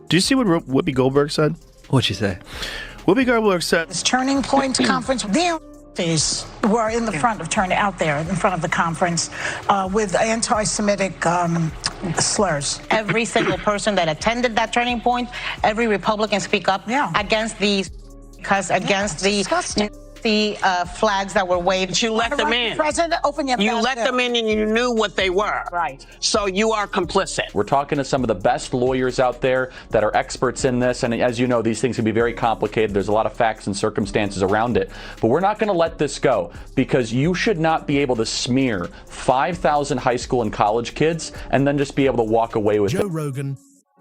Do you see what Whoopi Goldberg said? What'd she say? Whoopi Goldberg said, This Turning Point conference, these were in the front of out there in front of the conference with anti-Semitic slurs. Every single person that attended that Turning Point, every Republican speak up against these, because against the flags that were waved. You let them in. President, open your mouth. You let them in and you knew what they were. Right. So you are complicit. We're talking to some of the best lawyers out there that are experts in this. And as you know, these things can be very complicated. There's a lot of facts and circumstances around it. But we're not going to let this go, because you should not be able to smear 5,000 high school and college kids and then just be able to walk away with it. Joe Rogan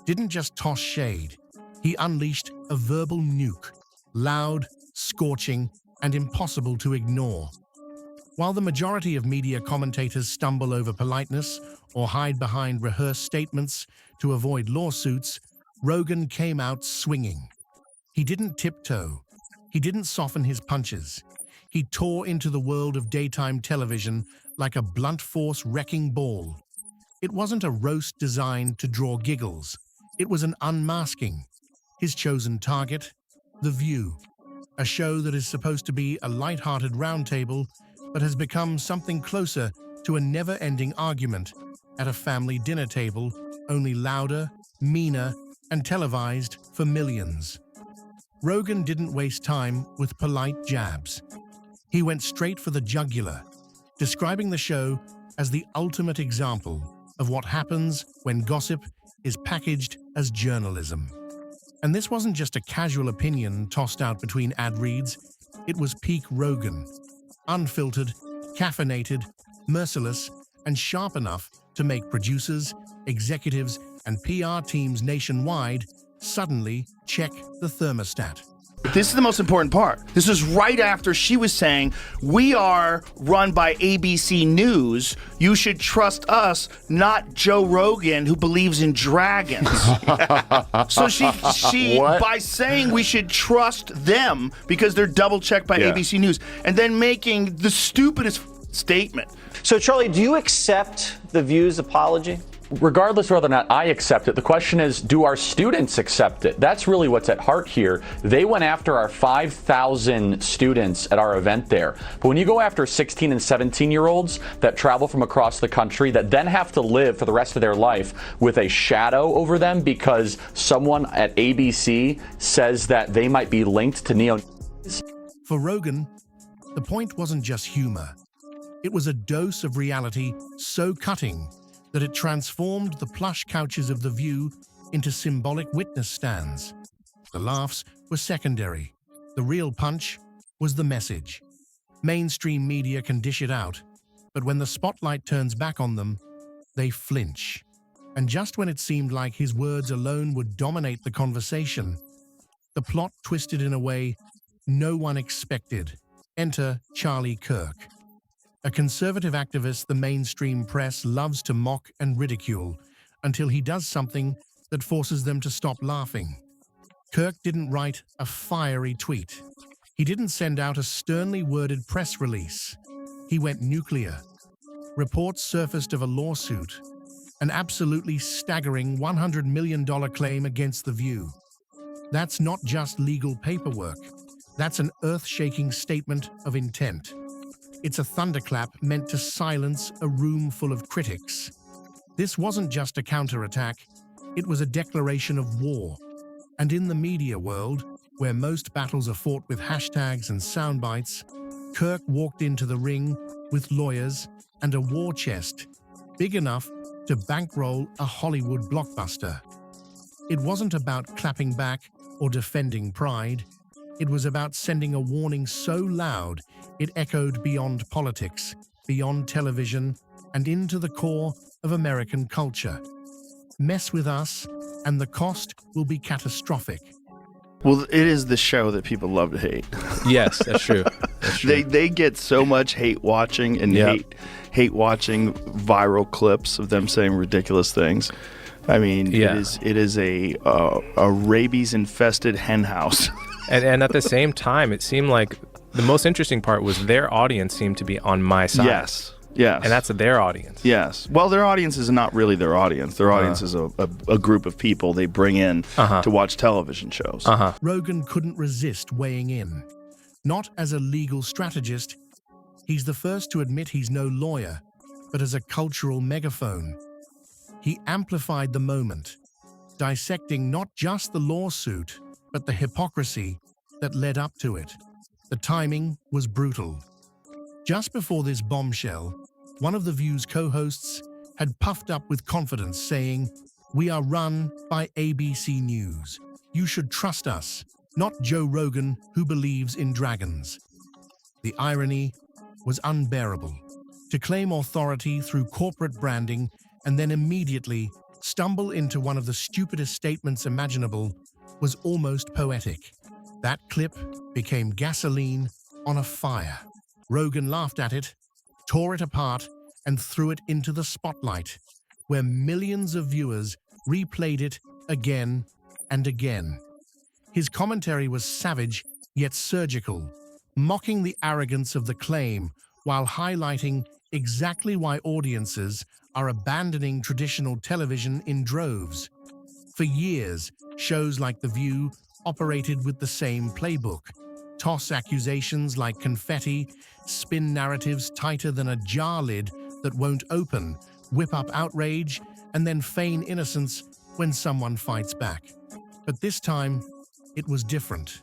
didn't just toss shade. He unleashed a verbal nuke, loud, scorching, and impossible to ignore. While the majority of media commentators stumble over politeness or hide behind rehearsed statements to avoid lawsuits, Rogan came out swinging. He didn't tiptoe. He didn't soften his punches. He tore into the world of daytime television like a blunt force wrecking ball. It wasn't a roast designed to draw giggles. It was an unmasking. His chosen target, The View. A show that is supposed to be a light-hearted roundtable, but has become something closer to a never-ending argument at a family dinner table, only louder, meaner, and televised for millions. Rogan didn't waste time with polite jabs. He went straight for the jugular, describing the show as the ultimate example of what happens when gossip is packaged as journalism. And this wasn't just a casual opinion tossed out between ad reads. It was peak Rogan. Unfiltered, caffeinated, merciless, and sharp enough to make producers, executives, and PR teams nationwide suddenly check the thermostat. this is the most important part. This is right after she was saying, we are run by ABC News. You should trust us, not Joe Rogan, who believes in dragons. So she by saying we should trust them because they're double checked by ABC News, and then making the stupidest statement. So, Charlie, do you accept The View's apology? Regardless of whether or not I accept it, the question is, do our students accept it? That's really what's at heart here. They went after our 5,000 students at our event there. But when you go after 16 and 17-year-olds that travel from across the country that then have to live for the rest of their life with a shadow over them because someone at ABC says that they might be linked to neo-Nazis. For Rogan, the point wasn't just humor. It was a dose of reality so cutting that it transformed the plush couches of The View into symbolic witness stands. The laughs were secondary. The real punch was the message. Mainstream media can dish it out, but when the spotlight turns back on them, they flinch. And just when it seemed like his words alone would dominate the conversation, the plot twisted in a way no one expected. Enter Charlie Kirk. A conservative activist the mainstream press loves to mock and ridicule until he does something that forces them to stop laughing. Kirk didn't write a fiery tweet. He didn't send out a sternly worded press release. He went nuclear. Reports surfaced of a lawsuit, an absolutely staggering $100 million claim against The View. That's not just legal paperwork. That's an earth-shaking statement of intent. It's a thunderclap meant to silence a room full of critics. This wasn't just a counterattack, it was a declaration of war. And in the media world, where most battles are fought with hashtags and sound bites, Kirk walked into the ring with lawyers and a war chest big enough to bankroll a Hollywood blockbuster. It wasn't about clapping back or defending pride. It was about sending a warning so loud it echoed beyond politics, beyond television, and into the core of American culture. Mess with us, and the cost will be catastrophic. Well, it is the show that people love to hate. Yes, that's true. That's true. They get so much hate watching and hate watching viral clips of them saying ridiculous things. I mean, it is a rabies-infested hen house. And at the same time, it seemed like the most interesting part was their audience seemed to be on my side. Yes. Yes. And that's their audience. Yes. Well, their audience is not really their audience. Their audience is a group of people they bring in to watch television shows. Rogan couldn't resist weighing in. Not as a legal strategist, he's the first to admit he's no lawyer, but as a cultural megaphone. He amplified the moment, dissecting not just the lawsuit, but the hypocrisy that led up to it. The timing was brutal. Just before this bombshell, one of The View's co-hosts had puffed up with confidence, saying, "We are run by ABC News. You should trust us, not Joe Rogan, who believes in dragons." The irony was unbearable. To claim authority through corporate branding and then immediately stumble into one of the stupidest statements imaginable was almost poetic. That clip became gasoline on a fire. Rogan laughed at it, tore it apart, and threw it into the spotlight, where millions of viewers replayed it again and again. His commentary was savage yet surgical, mocking the arrogance of the claim while highlighting exactly why audiences are abandoning traditional television in droves. For years, shows like The View operated with the same playbook. Toss accusations like confetti, spin narratives tighter than a jar lid that won't open, whip up outrage, and then feign innocence when someone fights back. But this time, it was different.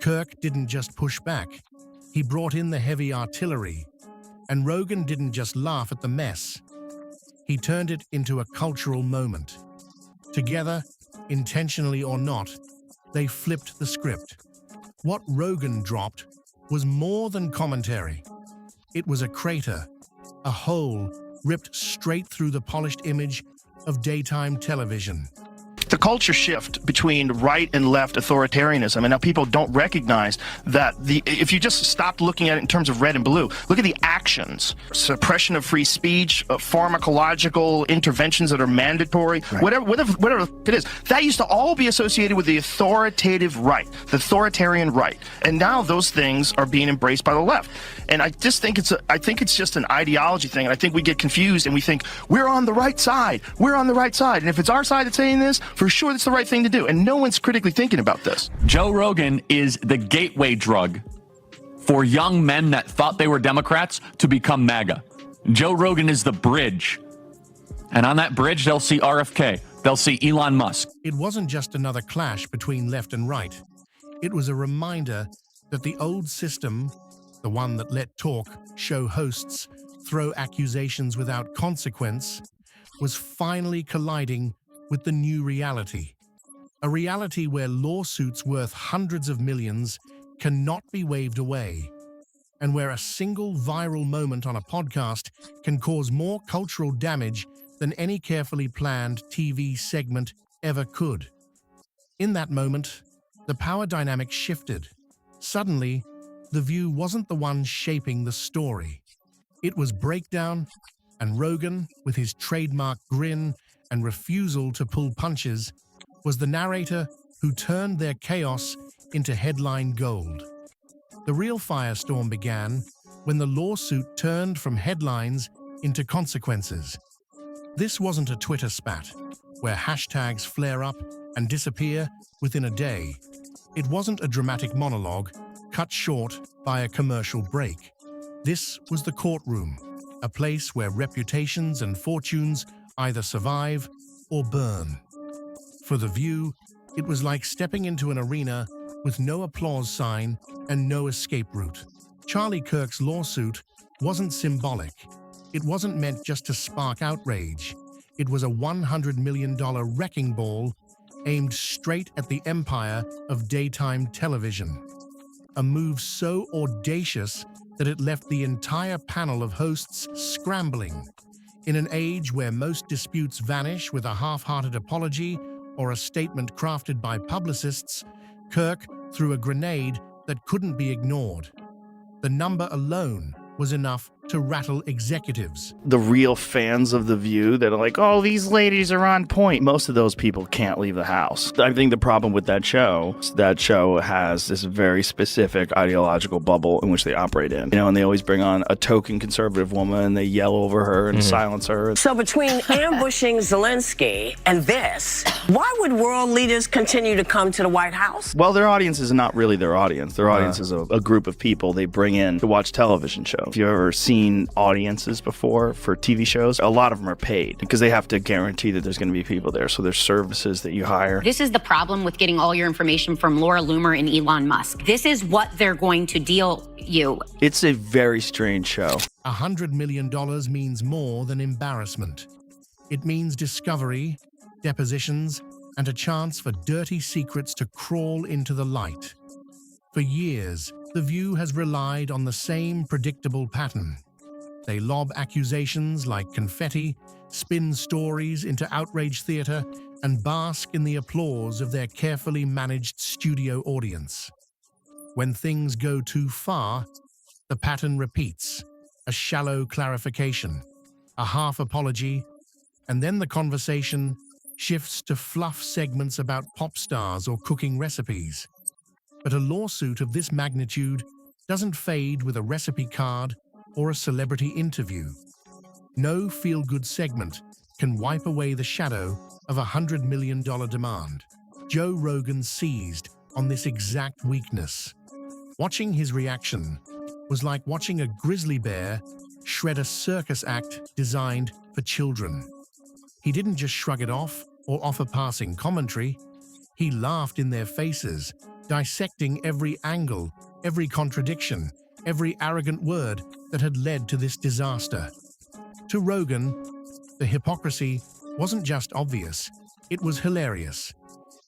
Kirk didn't just push back, he brought in the heavy artillery. And Rogan didn't just laugh at the mess, he turned it into a cultural moment. Together, intentionally or not, they flipped the script. What Rogan dropped was more than commentary. It was a crater, a hole ripped straight through the polished image of daytime television. The culture shift between right and left authoritarianism, and now people don't recognize that if you just stopped looking at it in terms of red and blue, look at the actions: suppression of free speech, pharmacological interventions that are mandatory, whatever it is. That used to all be associated with the authoritative right, the authoritarian right, and now those things are being embraced by the left. And I just think it's just an ideology thing, and I think we get confused and we think we're on the right side, and if it's our side that's saying this, for sure that's the right thing to do, and no one's critically thinking about this. Joe Rogan is the gateway drug for young men that thought they were Democrats to become MAGA. Joe Rogan is the bridge, and on that bridge they'll see RFK, they'll see Elon Musk. It wasn't just another clash between left and right. It was a reminder that the old system, the one that let talk show hosts throw accusations without consequence, was finally colliding with the new reality. A reality where lawsuits worth hundreds of millions cannot be waved away, and where a single viral moment on a podcast can cause more cultural damage than any carefully planned TV segment ever could. In that moment, the power dynamic shifted. Suddenly, The View wasn't the one shaping the story. It was breakdown, and Rogan, with his trademark grin and refusal to pull punches, was the narrator who turned their chaos into headline gold. The real firestorm began when the lawsuit turned from headlines into consequences. This wasn't a Twitter spat, where hashtags flare up and disappear within a day. It wasn't a dramatic monologue cut short by a commercial break. This was the courtroom, a place where reputations and fortunes either survive or burn. For The View, it was like stepping into an arena with no applause sign and no escape route. Charlie Kirk's lawsuit wasn't symbolic. It wasn't meant just to spark outrage. It was a $100 million wrecking ball aimed straight at the empire of daytime television. A move so audacious that it left the entire panel of hosts scrambling. In an age where most disputes vanish with a half-hearted apology or a statement crafted by publicists, Kirk threw a grenade that couldn't be ignored. The number alone was enough to rattle executives. The real fans of The View that are like, oh, these ladies are on point. Most of those people can't leave the house. I think the problem with that show is that show has this very specific ideological bubble in which they operate in. You know, and they always bring on a token conservative woman and they yell over her and silence her. So between ambushing Zelensky and this, why would world leaders continue to come to the White House? Well, their audience is not really their audience. Their audience is a group of people they bring in to watch television shows. If you've ever seen audiences before for TV shows, a lot of them are paid because they have to guarantee that there's going to be people there. So there's services that you hire. This is the problem with getting all your information from Laura Loomer and Elon Musk. This is what they're going to deal you. It's a very strange show. $100 million means more than embarrassment. It means discovery, depositions, and a chance for dirty secrets to crawl into the light. For years, The View has relied on the same predictable pattern. They lob accusations like confetti, spin stories into outrage theater, and bask in the applause of their carefully managed studio audience. When things go too far, the pattern repeats. A shallow clarification, a half apology, and then the conversation shifts to fluff segments about pop stars or cooking recipes. But a lawsuit of this magnitude doesn't fade with a recipe card or a celebrity interview. No feel-good segment can wipe away the shadow of a $100 million demand. Joe Rogan seized on this exact weakness. Watching his reaction was like watching a grizzly bear shred a circus act designed for children. He didn't just shrug it off or offer passing commentary. He laughed in their faces, dissecting every angle, every contradiction, every arrogant word that had led to this disaster. To Rogan, the hypocrisy wasn't just obvious, it was hilarious.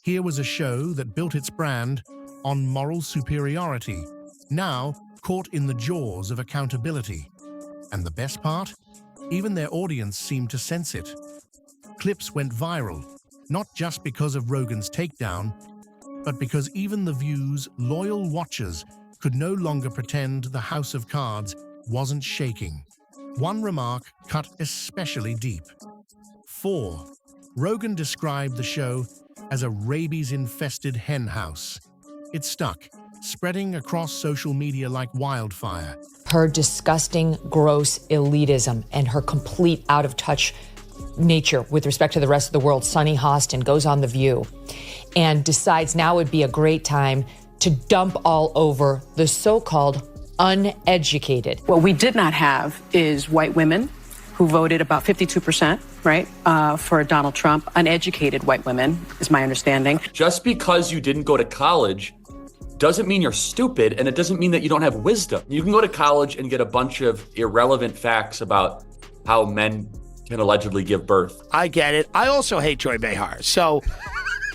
Here was a show that built its brand on moral superiority, now caught in the jaws of accountability. And the best part? Even their audience seemed to sense it. Clips went viral, not just because of Rogan's takedown, but because even The View's loyal watchers could no longer pretend the house of cards wasn't shaking. One remark cut especially deep. 4. Rogan described the show as a rabies-infested hen house. It stuck, spreading across social media like wildfire. Her disgusting, gross elitism and her complete out-of-touch nature with respect to the rest of the world. Sunny Hostin goes on The View and decides now would be a great time to dump all over the so-called uneducated. What we did not have is white women who voted about 52%, right, for Donald Trump. Uneducated white women, is my understanding. Just because you didn't go to college doesn't mean you're stupid, and it doesn't mean that you don't have wisdom. You can go to college and get a bunch of irrelevant facts about how men can allegedly give birth. I get it. I also hate Joy Behar. So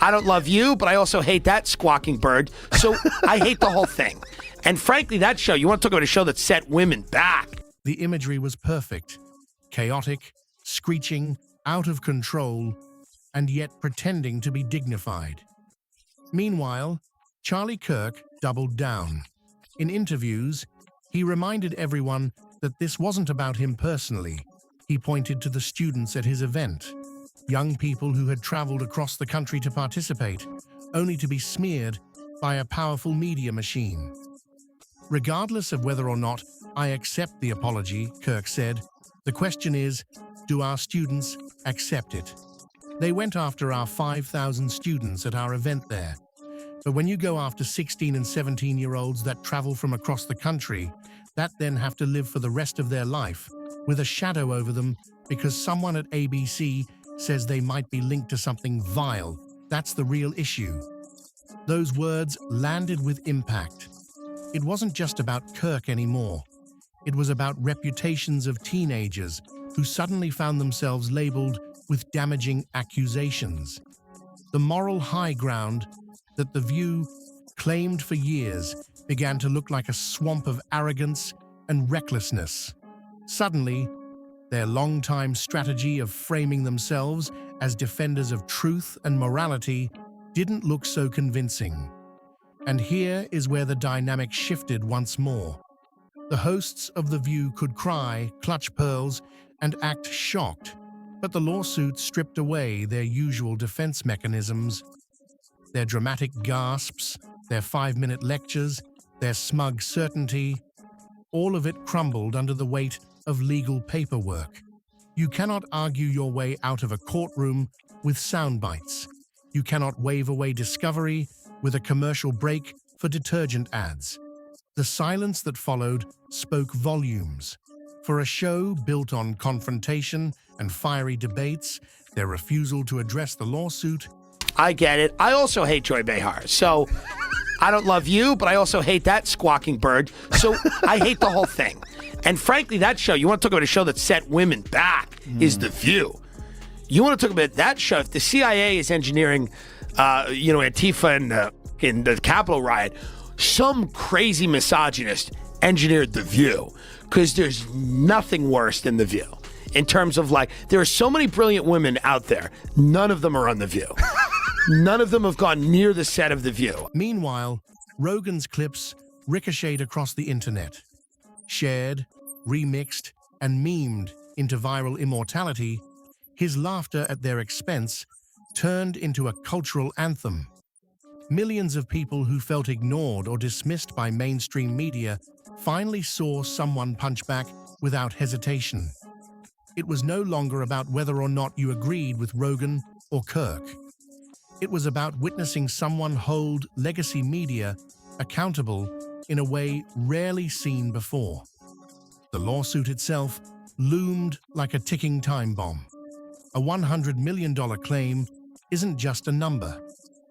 I don't love you, but I also hate that squawking bird. So I hate the whole thing. And frankly, that show, you want to talk about a show that set women back. The imagery was perfect. Chaotic, screeching, out of control, and yet pretending to be dignified. Meanwhile, Charlie Kirk doubled down. In interviews, he reminded everyone that this wasn't about him personally. He pointed to the students at his event, young people who had traveled across the country to participate, only to be smeared by a powerful media machine. Regardless of whether or not I accept the apology, Kirk said, the question is, do our students accept it? They went after our 5,000 students at our event there. But when you go after 16 and 17-year-olds that travel from across the country, that then have to live for the rest of their life with a shadow over them because someone at ABC says they might be linked to something vile, that's the real issue. Those words landed with impact. It wasn't just about Kirk anymore. It was about reputations of teenagers who suddenly found themselves labeled with damaging accusations. The moral high ground that The View claimed for years began to look like a swamp of arrogance and recklessness. Suddenly, their long-time strategy of framing themselves as defenders of truth and morality didn't look so convincing. And here is where the dynamic shifted once more. The hosts of The View could cry, clutch pearls, and act shocked, but the lawsuit stripped away their usual defense mechanisms. Their dramatic gasps, their 5-minute lectures, their smug certainty, all of it crumbled under the weight of legal paperwork. You cannot argue your way out of a courtroom with sound bites. You cannot wave away discovery with a commercial break for detergent ads. The silence that followed spoke volumes. For a show built on confrontation and fiery debates, their refusal to address the lawsuit. I get it. I also hate Joy Behar. So I don't love you, but I also hate that squawking bird. So I hate the whole thing. And frankly, that show, you want to talk about a show that set women back, is The View. You want to talk about that show. If the CIA is engineering, Antifa in the Capitol riot, some crazy misogynist engineered The View, because there's nothing worse than The View. In terms of there are so many brilliant women out there. None of them are on The View. None of them have gone near the set of The View. Meanwhile, Rogan's clips ricocheted across the internet. Shared, remixed, and memed into viral immortality, his laughter at their expense turned into a cultural anthem. Millions of people who felt ignored or dismissed by mainstream media finally saw someone punch back without hesitation. It was no longer about whether or not you agreed with Rogan or Kirk. It was about witnessing someone hold legacy media accountable in a way rarely seen before. The lawsuit itself loomed like a ticking time bomb. A $100 million claim isn't just a number.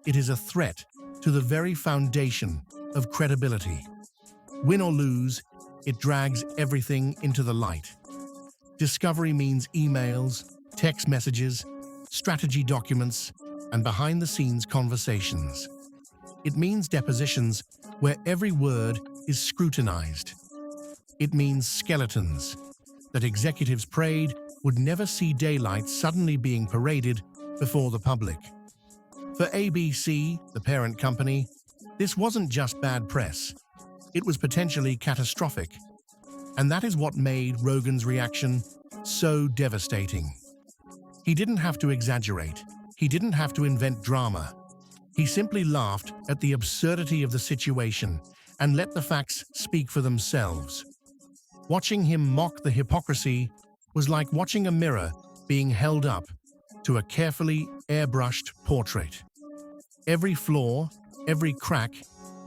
It is a threat to the very foundation of credibility. Win or lose, it drags everything into the light. Discovery means emails, text messages, strategy documents, and behind-the-scenes conversations. It means depositions where every word is scrutinized. It means skeletons that executives prayed would never see daylight suddenly being paraded before the public. For ABC, the parent company, this wasn't just bad press. It was potentially catastrophic. And that is what made Rogan's reaction so devastating. He didn't have to exaggerate. He didn't have to invent drama. He simply laughed at the absurdity of the situation and let the facts speak for themselves. Watching him mock the hypocrisy was like watching a mirror being held up to a carefully airbrushed portrait. Every flaw, every crack,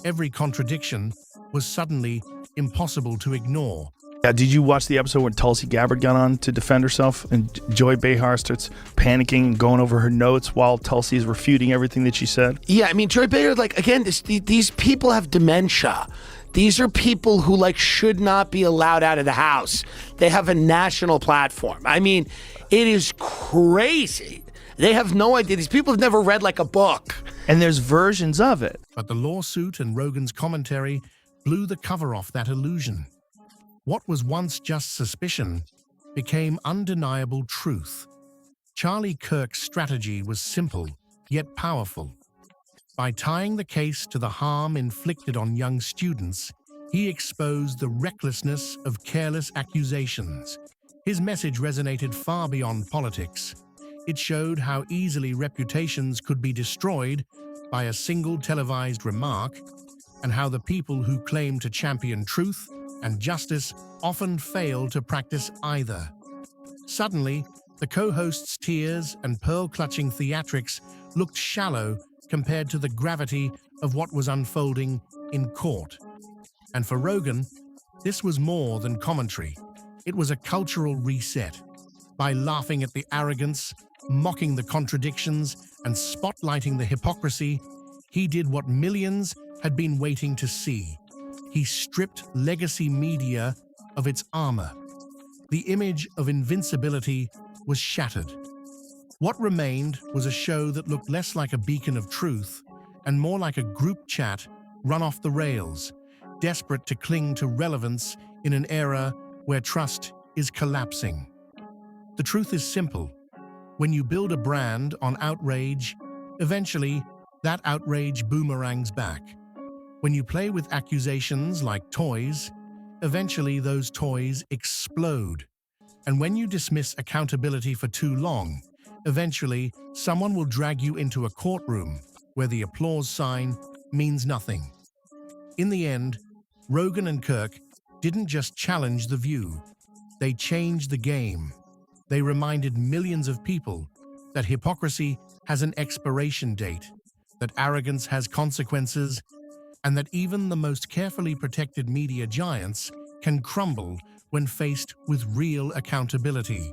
every contradiction was suddenly impossible to ignore. Did you watch the episode when Tulsi Gabbard got on to defend herself and Joy Behar starts panicking and going over her notes while Tulsi is refuting everything that she said? Yeah, I mean, Joy Behar, again, these people have dementia. These are people who should not be allowed out of the house. They have a national platform. I mean, it is crazy. They have no idea. These people have never read a book. And there's versions of it. But the lawsuit and Rogan's commentary blew the cover off that illusion. What was once just suspicion became undeniable truth. Charlie Kirk's strategy was simple, yet powerful. By tying the case to the harm inflicted on young students, he exposed the recklessness of careless accusations. His message resonated far beyond politics. It showed how easily reputations could be destroyed by a single televised remark, and how the people who claim to champion truth and justice often fail to practice either. Suddenly, the co-hosts' tears and pearl-clutching theatrics looked shallow compared to the gravity of what was unfolding in court. And for Rogan, this was more than commentary. It was a cultural reset. By laughing at the arrogance, mocking the contradictions, and spotlighting the hypocrisy, he did what millions had been waiting to see. He stripped legacy media of its armor. The image of invincibility was shattered. What remained was a show that looked less like a beacon of truth and more like a group chat run off the rails, desperate to cling to relevance in an era where trust is collapsing. The truth is simple. When you build a brand on outrage, eventually that outrage boomerangs back. When you play with accusations like toys, eventually those toys explode. And when you dismiss accountability for too long, eventually someone will drag you into a courtroom where the applause sign means nothing. In the end, Rogan and Kirk didn't just challenge The View, they changed the game. They reminded millions of people that hypocrisy has an expiration date, that arrogance has consequences, and that even the most carefully protected media giants can crumble when faced with real accountability.